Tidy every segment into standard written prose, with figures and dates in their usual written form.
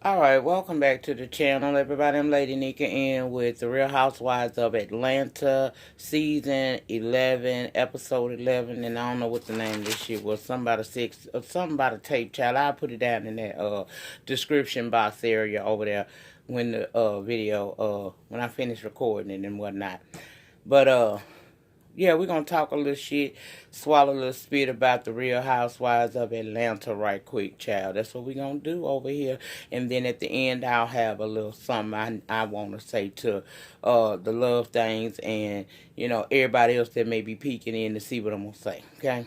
Alright, welcome back to the channel, everybody. I'm Lady Nyca in with the Real Housewives of Atlanta, season 11, episode 11, and I don't know what the name of this shit was. Something about a six, something about a tape, child. I'll put it down in that description box area over there when the video, when I finish recording it and whatnot. But, yeah, we're going to talk a little shit, swallow a little spit about the Real Housewives of Atlanta right quick, child. That's what we're going to do over here. And then at the end, I'll have a little something I want to say to the love things and, you know, everybody else that may be peeking in to see what I'm going to say, okay?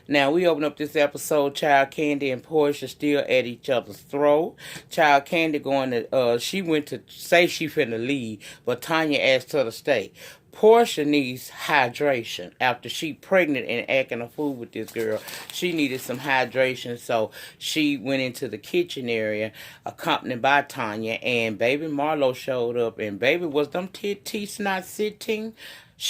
Now, we open up this episode, Child Kandi and Porsha still at each other's throat. Child Kandi going to, she went to say she finna leave, but Tanya asked her to stay. Porsha needs hydration. After she pregnant and acting a fool with this girl, she needed some hydration, so she went into the kitchen area, accompanied by Tanya, and baby Marlo showed up, and baby was them teeth not sitting.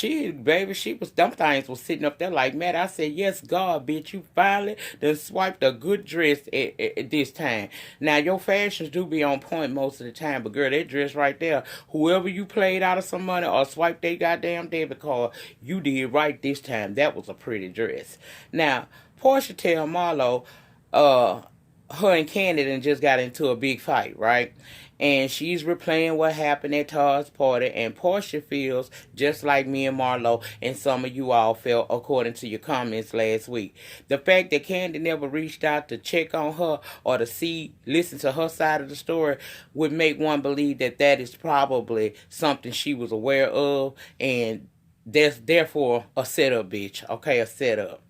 Them things was sitting up there like, man, I said, yes, God, bitch, you finally done swiped a good dress at this time. Now, your fashions do be on point most of the time, but girl, that dress right there, whoever you played out of some money or swiped their goddamn debit card, you did right this time. That was a pretty dress. Now, Porsha tell Marlo, her and Kandi just got into a big fight, right? And she's replaying what happened at Todd's party, and Porsha feels just like me and Marlo and some of you all felt according to your comments last week. The fact that Kandi never reached out to check on her or to listen to her side of the story would make one believe that that is probably something she was aware of, and there's therefore a setup, bitch. Okay, a setup.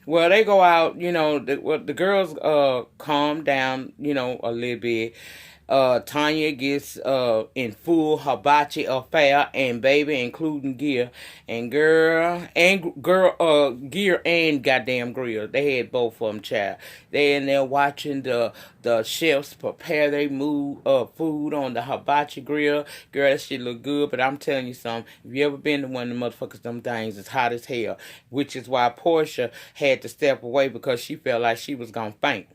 Well, they go out, you know, the girls calm down, you know, a little bit. Tanya gets in full hibachi affair, and baby, including Gear and Gear and goddamn Grill. They had both of them, child. They in there watching the chefs prepare their food on the hibachi grill. Girl, that shit look good, but I'm telling you something. If you ever been to one of the motherfuckers, them things is hot as hell, which is why Porsha had to step away because she felt like she was gonna faint.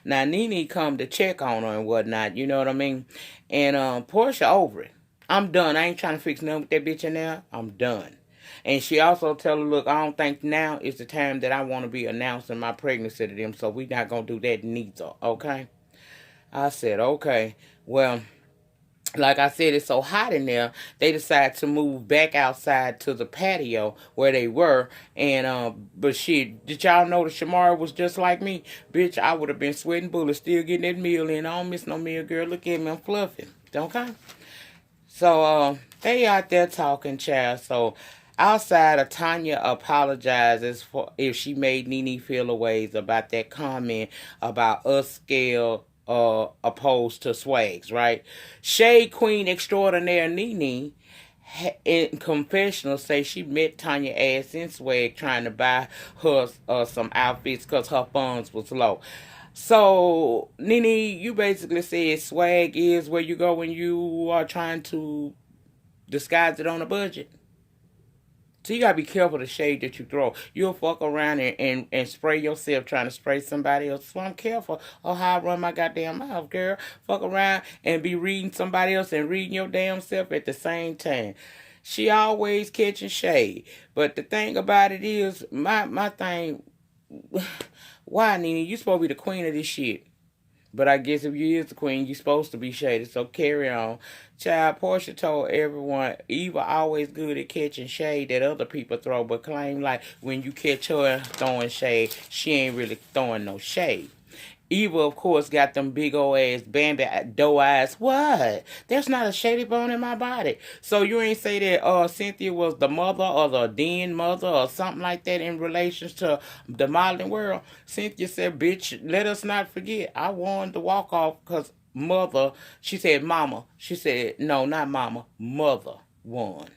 Now, Nene come to check on her and whatnot, you know what I mean? And Porsha over it. I'm done. I ain't trying to fix nothing with that bitch in there. I'm done. And she also tell her, look, I don't think now is the time that I want to be announcing my pregnancy to them, so we not going to do that neither, okay? I said, okay. Well, like I said, it's so hot in there, they decided to move back outside to the patio where they were. And, but shit, did y'all know that Shamara was just like me? Bitch, I would have been sweating bullets, still getting that meal in. I don't miss no meal, girl. Look at me, I'm fluffy. Okay? So, they out there talking, child. So, outside, Tanya apologizes for if she made Nene feel a ways about that comment about us scared opposed to swags, right? Shade Queen Extraordinaire Nene in confessional say she met Tanya ass in swag trying to buy her some outfits because her funds was low. So, Nene, you basically said swag is where you go when you are trying to disguise it on a budget. So you gotta be careful the shade that you throw. You'll fuck around and spray yourself trying to spray somebody else. So I'm careful of how I run my goddamn mouth, girl. Fuck around and be reading somebody else and reading your damn self at the same time. She always catching shade. But the thing about it is, my thing, why, Nene? You supposed to be the queen of this shit. But I guess if you is the queen, you supposed to be shaded. So carry on. Child, Porsha told everyone, Eva always good at catching shade that other people throw, but claim like when you catch her throwing shade, she ain't really throwing no shade. Eva, of course, got them big old ass Bambi doe eyes. What? There's not a shady bone in my body. So you ain't say that Cynthia was the mother or the den mother or something like that in relation to the modeling world? Cynthia said, bitch, let us not forget. I wanted to walk off because mother, she said mama. She said, no, not mama, mother won.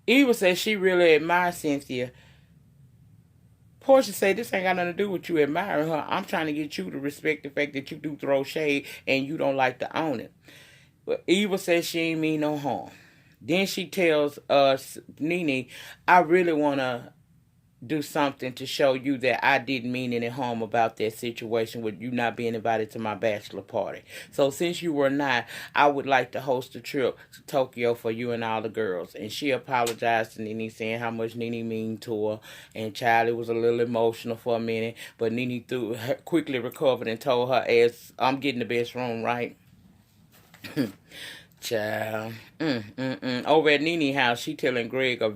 Eva said she really admires Cynthia. Porsha said, this ain't got nothing to do with you admiring her. I'm trying to get you to respect the fact that you do throw shade and you don't like to own it. But Eva says she ain't mean no harm. Then she tells Nene, I really want to do something to show you that I didn't mean any harm about that situation with you not being invited to my bachelor party. So since you were not, I would like to host a trip to Tokyo for you and all the girls. And she apologized to Nene, saying how much Nene mean to her. And Charlie was a little emotional for a minute, but Nene quickly recovered and told her, as I'm getting the best room, right? Child. Over at Nene house, she telling Greg a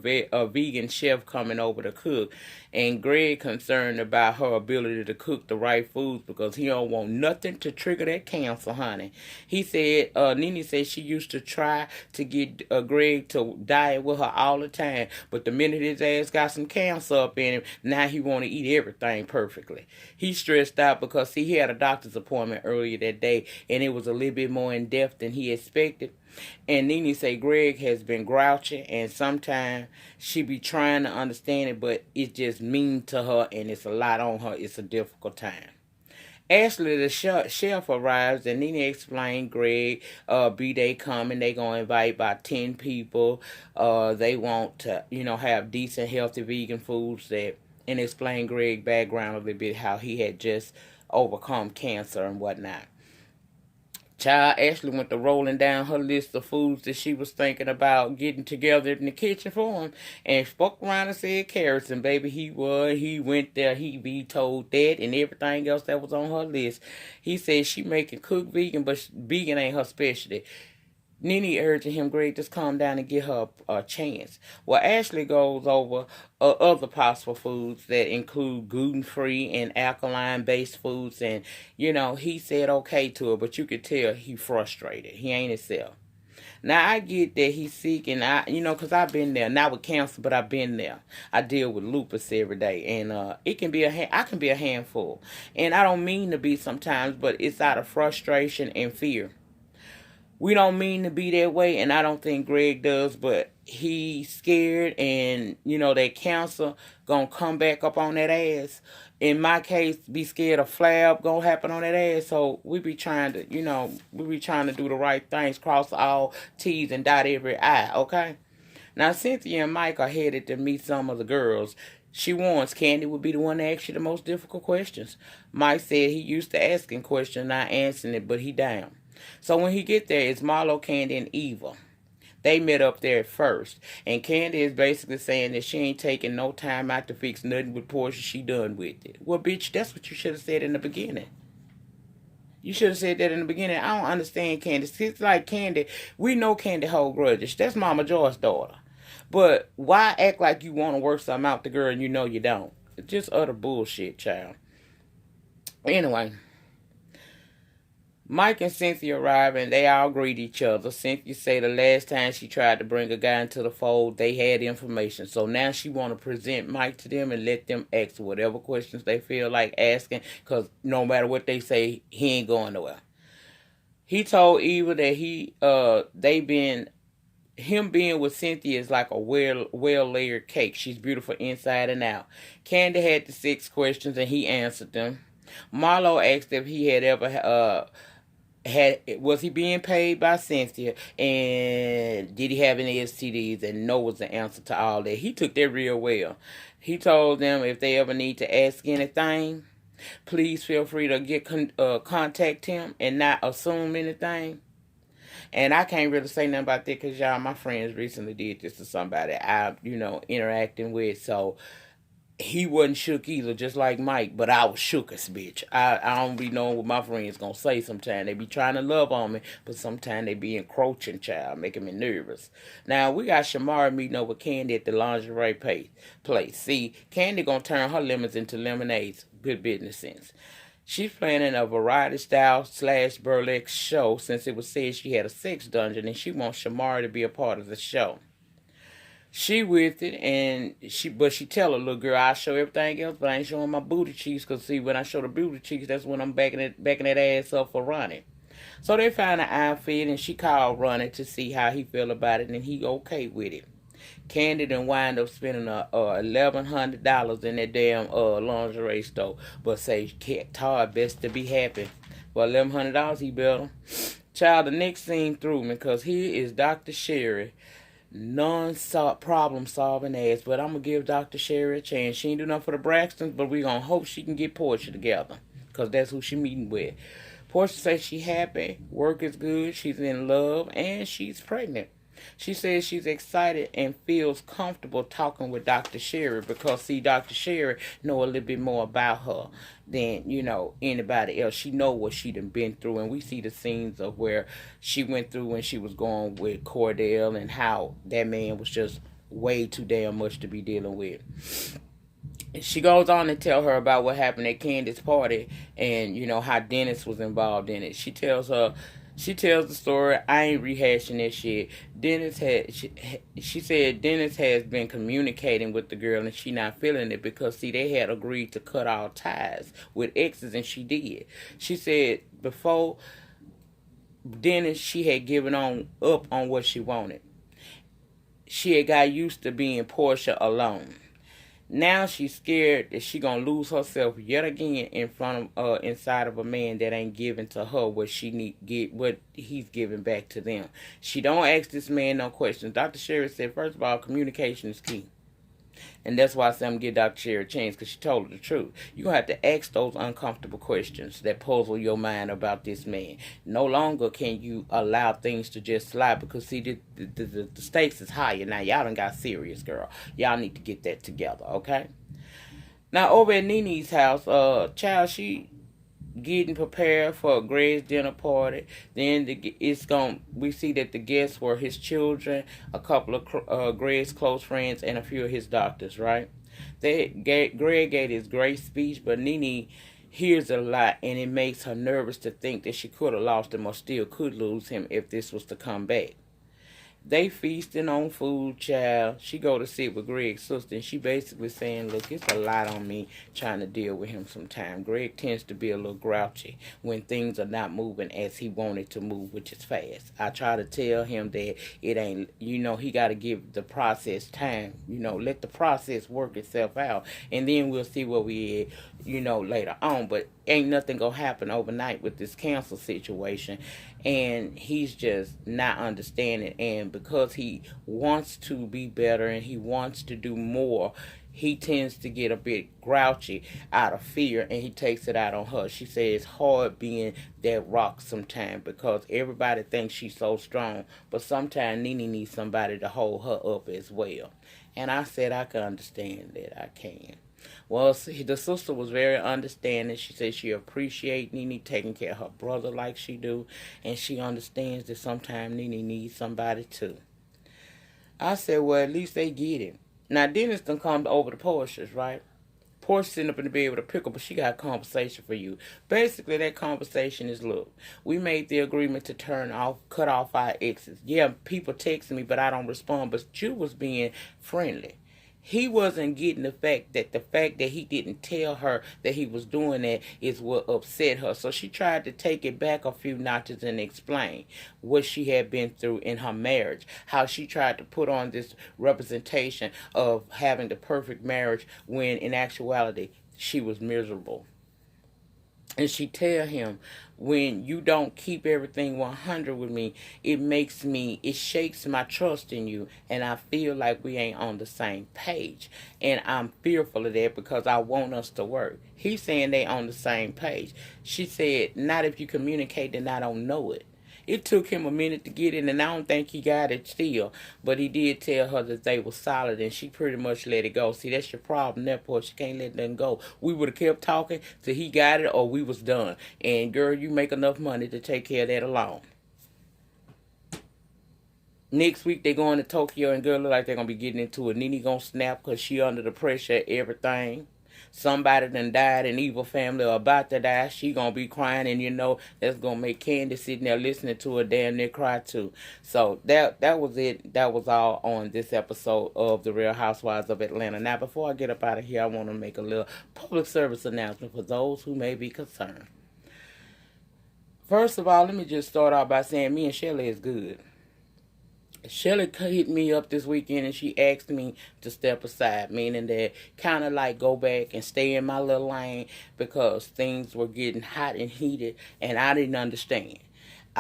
vegan chef coming over to cook. And Greg concerned about her ability to cook the right foods because he don't want nothing to trigger that cancer, honey. He said, Nene said she used to try to get Greg to diet with her all the time. But the minute his ass got some cancer up in him, now he want to eat everything perfectly. He stressed out because, see, he had a doctor's appointment earlier that day, and it was a little bit more in-depth than he expected. And Nene say Greg has been grouchy, and sometimes she be trying to understand it, but it's just mean to her, and it's a lot on her. It's a difficult time. Ashley, the chef, arrives, and Nene explained Greg, B-Day coming. They going to invite about 10 people. They want to, have decent, healthy vegan foods and explain Greg's background a little bit, how he had just overcome cancer and whatnot. Child, Ashley went to rolling down her list of foods that she was thinking about getting together in the kitchen for him, and spoke around and said carrots. And baby, he went there, he vetoed that and everything else that was on her list. He said she making cook vegan, but vegan ain't her specialty. Nene urging him, Greg, just calm down and give her a chance. Well, Ashley goes over other possible foods that include gluten-free and alkaline-based foods. And, he said okay to her, but you could tell he frustrated. He ain't himself. Now, I get that he's sick, and because I've been there. Not with cancer, but I've been there. I deal with lupus every day, and I can be a handful. And I don't mean to be sometimes, but it's out of frustration and fear. We don't mean to be that way, and I don't think Greg does, but he's scared, and, that cancer gonna come back up on that ass. In my case, be scared a flab gonna happen on that ass, so we be trying to, do the right things, cross all T's and dot every I, okay? Now, Cynthia and Mike are headed to meet some of the girls. She warns Kandi would be the one to ask you the most difficult questions. Mike said he used to asking questions, not answering it, but he down. So when he get there, it's Marlo, Kandi, and Eva. They met up there first. And Kandi is basically saying that she ain't taking no time out to fix nothing with Porsha. She done with it. Well, bitch, that's what you should have said in the beginning. You should have said that in the beginning. I don't understand Kandi. It's like Kandi. We know Kandi hold grudges. That's Mama Joy's daughter. But why act like you want to work something out the girl and you know you don't? It's just utter bullshit, child. Anyway. Mike and Cynthia arrive, and they all greet each other. Cynthia say the last time she tried to bring a guy into the fold, they had information. So now she want to present Mike to them and let them ask whatever questions they feel like asking, because no matter what they say, he ain't going nowhere. He told Eva that him being with Cynthia is like a well-layered cake. She's beautiful inside and out. Kandi had the 6 questions, and he answered them. Marlo asked if he had ever was he being paid by Cynthia, and did he have any STDs? And no was the answer to all that. He took that real well. He told them if they ever need to ask anything, please feel free to contact him and not assume anything. And I can't really say nothing about that because, y'all, my friends recently did this to somebody I'm, interacting with. So he wasn't shook either, just like Mike, but I was shook as bitch. I don't be knowing what my friends gonna say sometimes. They be trying to love on me, but sometimes they be encroaching, child, making me nervous. Now, we got Shamara meeting up with Kandi at the lingerie place. See, Kandi gonna turn her lemons into lemonades. Good business sense. She's planning a variety style / burlesque show since it was said she had a sex dungeon, and she wants Shamara to be a part of the show. She with it, and she tell her little girl, I'll show everything else, but I ain't showing my booty cheeks, because see, when I show the booty cheeks, that's when I'm backing that ass up for Ronnie. So they find an outfit, and she called Ronnie to see how he feel about it, and he okay with it. Kandi done wind up spending $1,100 in that damn lingerie store, but say Todd best to be happy. For $1,100, he better. Child, the next scene threw me, because here is Dr. Sherry non-problem solving ass. But I'm going to give Dr. Sherry a chance. She ain't do nothing for the Braxtons, but we going to hope she can get Porsha together. Because that's who she meeting with. Porsha says she happy, work is good, she's in love, and she's pregnant. She says she's excited and feels comfortable talking with Dr. Sherry because, see, Dr. Sherry know a little bit more about her than, anybody else. She know what she done been through, and we see the scenes of where she went through when she was going with Cordell and how that man was just way too damn much to be dealing with. She goes on to tell her about what happened at Candy's party and, how Dennis was involved in it. She tells the story. I ain't rehashing this shit. She said Dennis has been communicating with the girl and she not feeling it because, see, they had agreed to cut all ties with exes and she did. She said before Dennis, she had given up on what she wanted. She had got used to being Porsha alone. Now she's scared that she gonna lose herself yet again inside of a man that ain't giving to her what what he's giving back to them. She don't ask this man no questions. Dr. Sherry said, first of all, communication is key. And that's why I said I'm going to give Dr. Sherry a chance, because she told her the truth. You're going to have to ask those uncomfortable questions that puzzle your mind about this man. No longer can you allow things to just slide, because, see, the stakes is higher. Now, y'all done got serious, girl. Y'all need to get that together, okay? Now, over at Nene's house, she getting prepared for Greg's dinner party. Then we see that the guests were his children, a couple of Greg's close friends, and a few of his doctors, right? Greg gave his great speech, but Nene hears a lot, and it makes her nervous to think that she could have lost him or still could lose him if this was to come back. They feasting on food, child. She go to sit with Greg's sister, and she basically saying, look, it's a lot on me trying to deal with him sometime. Greg tends to be a little grouchy when things are not moving as he wanted to move, which is fast. I try to tell him that it ain't, he got to give the process time. Let the process work itself out, and then we'll see where we at, later on. But ain't nothing gonna happen overnight with this cancer situation, and he's just not understanding. And because he wants to be better and he wants to do more, he tends to get a bit grouchy out of fear, and he takes it out on her. She says it's hard being that rock sometimes because everybody thinks she's so strong, but sometimes Nene needs somebody to hold her up as well. And I said I can understand that. I can. Well, see, the sister was very understanding. She said she appreciates Nene taking care of her brother like she do, and she understands that sometimes Nene needs somebody too. I said, well, at least they get it. Now, Dennis done come over to Porsha's, right? Porsha's sitting up in the bed with a pickle, but she got a conversation for you. Basically, that conversation is, look, we made the agreement to cut off our exes. Yeah, people text me, but I don't respond, but you was being friendly. He wasn't getting the fact that he didn't tell her that he was doing that is what upset her. So she tried to take it back a few notches and explain what she had been through in her marriage. How she tried to put on this representation of having the perfect marriage when in actuality she was miserable. And she tell him, when you don't keep everything 100 with me, it shakes my trust in you, and I feel like we ain't on the same page. And I'm fearful of that because I want us to work. He's saying they on the same page. She said, not if you communicate, then I don't know it. It took him a minute to get it, and I don't think he got it still. But he did tell her that they were solid, and she pretty much let it go. See, that's your problem there, Porsha. You can't let them go. We would have kept talking till he got it or we was done. And, girl, you make enough money to take care of that alone. Next week, they going to Tokyo, and girl, look like they're going to be getting into it. Nene going to snap because she under the pressure of everything. Somebody done died, an evil family or about to die. She gonna be crying, and that's gonna make Kandi sitting there listening to her damn near cry too. So that was it. That was all on this episode of The Real Housewives of Atlanta. Now, before I get up out of here, I want to make a little public service announcement for those who may be concerned. First of all, let me just start out by saying me and Shelly is good. Shelly hit me up this weekend and she asked me to step aside, meaning that kind of like go back and stay in my little lane because things were getting hot and heated and I didn't understand.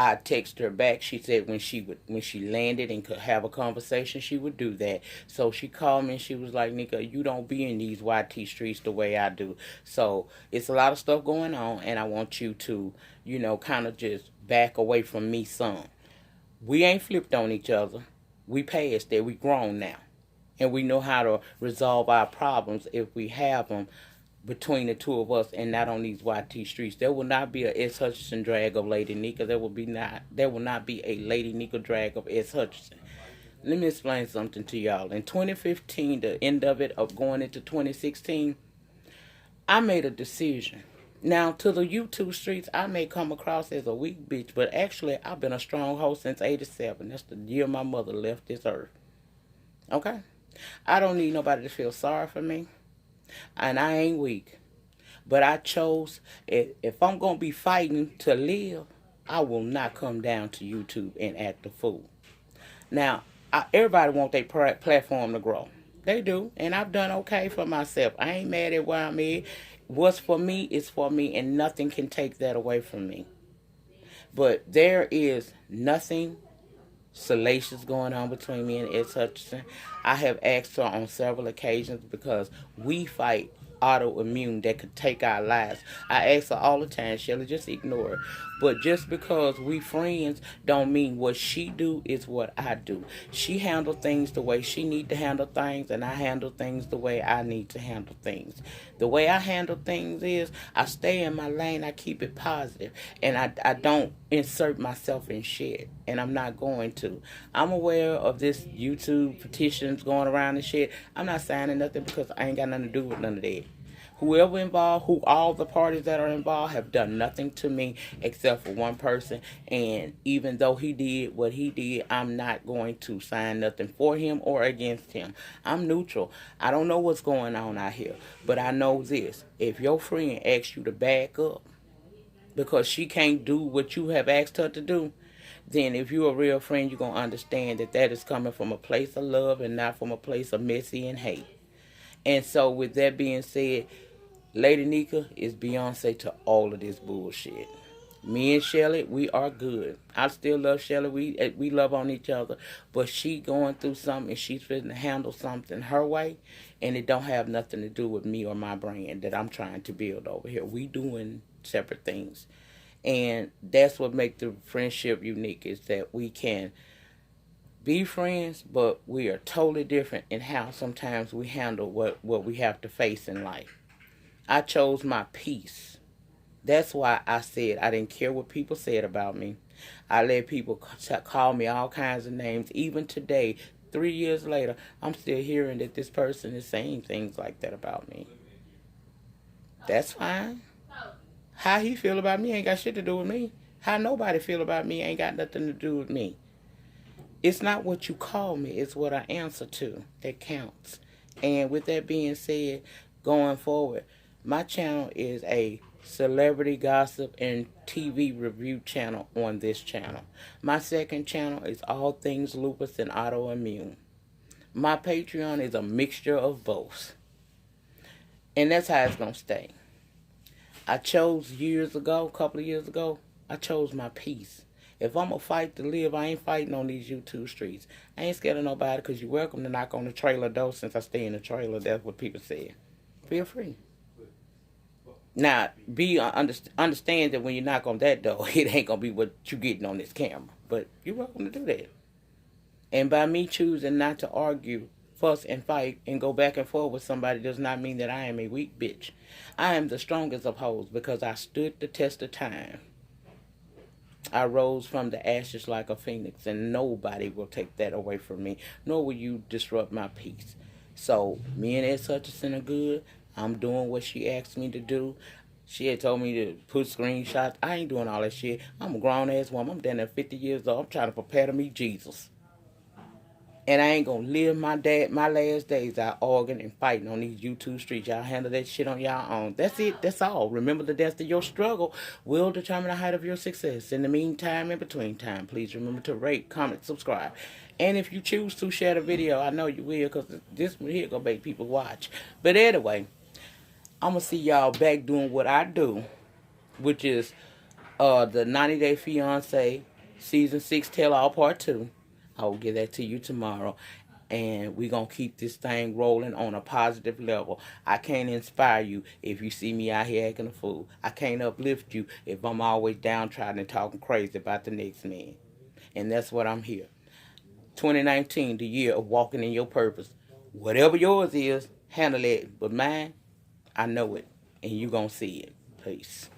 I text her back. She said when she landed and could have a conversation, she would do that. So she called me and she was like, Nyca, you don't be in these YT streets the way I do. So it's a lot of stuff going on, and I want you to, kind of just back away from me some. We ain't flipped on each other. We past that. We grown now. And we know how to resolve our problems if we have them between the two of us and not on these YT streets. There will not be a S. Hutchinson drag of Lady Nyca. There will not be a Lady Nyca drag of S. Hutchinson. Let me explain something to y'all. In 2015, the end of it, of going into 2016, I made a decision. Now, to the YouTube streets, I may come across as a weak bitch, but actually, I've been a strong host since '87. That's the year my mother left this earth. Okay? I don't need nobody to feel sorry for me, and I ain't weak. But I chose, if I'm going to be fighting to live, I will not come down to YouTube and act a fool. Now, everybody want their platform to grow. They do, and I've done okay for myself. I ain't mad at where I'm at. What's for me is for me, and nothing can take that away from me. But there is nothing salacious going on between me and S. Hutchinson. I have asked her on several occasions because we fight autoimmune that could take our lives. I ask her all the time, Shelly, just ignore it. But just because we friends don't mean what she do is what I do. She handle things the way she need to handle things, and I handle things the way I need to handle things. The way I handle things is I stay in my lane, I keep it positive, and I don't insert myself in shit, and I'm not going to. I'm aware of this YouTube petitions going around and shit. I'm not signing nothing because I ain't got nothing to do with none of that. Whoever involved, all the parties that are involved have done nothing to me except for one person. And even though he did what he did, I'm not going to sign nothing for him or against him. I'm neutral. I don't know what's going on out here. But I know this. If your friend asks you to back up because she can't do what you have asked her to do, then if you're a real friend, you're going to understand that that is coming from a place of love and not from a place of messy and hate. And so with that being said, Lady Nyca is Beyonce to all of this bullshit. Me and Shelly, we are good. I still love Shelly. We love on each other. But she going through something and she's fitting to handle something her way. And it don't have nothing to do with me or my brand that I'm trying to build over here. We doing separate things. And that's what makes the friendship unique, is that we can be friends, but we are totally different in how sometimes we handle what we have to face in life. I chose my peace. That's why I said I didn't care what people said about me. I let people call me all kinds of names. Even today, 3 years later, I'm still hearing that this person is saying things like that about me. That's fine. How he feel about me ain't got shit to do with me. How nobody feel about me ain't got nothing to do with me. It's not what you call me, it's what I answer to that counts. And with that being said, going forward, my channel is a celebrity gossip and TV review channel on this channel. My second channel is all things lupus and autoimmune. My Patreon is a mixture of both. And that's how it's going to stay. I chose a couple of years ago, I chose my peace. If I'm going to fight to live, I ain't fighting on these YouTube streets. I ain't scared of nobody because you're welcome to knock on the trailer door since I stay in the trailer. That's what people say. Feel free. Now, understand that when you knock on that door, it ain't going to be what you getting on this camera. But you're welcome to do that. And by me choosing not to argue, fuss, and fight, and go back and forth with somebody does not mean that I am a weak bitch. I am the strongest of hoes because I stood the test of time. I rose from the ashes like a phoenix, and nobody will take that away from me, nor will you disrupt my peace. So, me and S. Hutchinson are good. I'm doing what she asked me to do. She had told me to put screenshots. I ain't doing all that shit. I'm a grown-ass woman. I'm down at 50 years old. I'm trying to prepare to meet Jesus. And I ain't going to live my last days out arguing and fighting on these YouTube streets. Y'all handle that shit on y'all own. That's it. That's all. Remember, the depth of your struggle will determine the height of your success. In the meantime, in between time, please remember to rate, comment, subscribe. And if you choose to share the video, I know you will, because this one here going to make people watch. But anyway, I'm going to see y'all back doing what I do, which is The 90 Day Fiance Season 6 Tell All Part 2. I will get that to you tomorrow. And we're going to keep this thing rolling on a positive level. I can't inspire you if you see me out here acting a fool. I can't uplift you if I'm always downtrodden and talking crazy about the next man. And that's what I'm here. 2019, the year of walking in your purpose. Whatever yours is, handle it. But mine, I know it. And you going to see it. Peace.